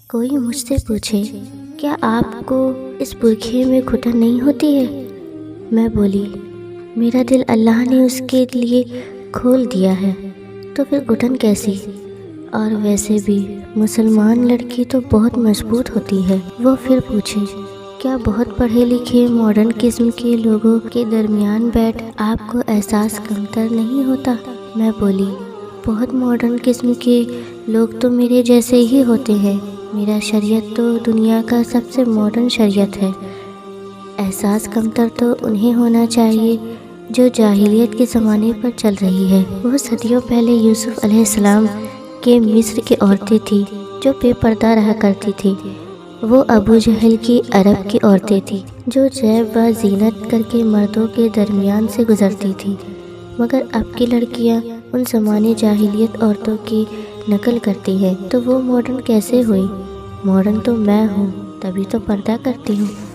کوئی مجھ سے پوچھے کیا آپ کو اس برقعے میں گھٹن نہیں ہوتی ہے؟ میں بولی میرا دل اللہ نے اس کے لیے کھول دیا ہے، تو پھر گھٹن کیسی؟ اور ویسے بھی مسلمان لڑکی تو بہت مضبوط ہوتی ہے۔ وہ پھر پوچھے کیا بہت پڑھے لکھے ماڈرن قسم کے لوگوں کے درمیان بیٹھ آپ کو احساس کمتر نہیں ہوتا؟ میں بولی بہت ماڈرن قسم کے لوگ تو میرے جیسے ہی ہوتے ہیں، میرا شریعت تو دنیا کا سب سے ماڈرن شریعت ہے۔ احساس کمتر تو انہیں ہونا چاہیے جو جاہلیت کے زمانے پر چل رہی ہے۔ وہ صدیوں پہلے یوسف علیہ السلام کے مصر کی عورتیں تھیں جو بے پردہ رہا کرتی تھیں۔ وہ ابو جہل کی عرب کی عورتیں تھیں جو جیب و زینت کر کے مردوں کے درمیان سے گزرتی تھیں، مگر اب کی لڑکیاں ان زمانے جاہلیت عورتوں کی نقل کرتی ہیں، تو وہ ماڈرن کیسے ہوئی؟ ماڈرن تو میں ہوں، تبھی تو پردہ کرتی ہوں۔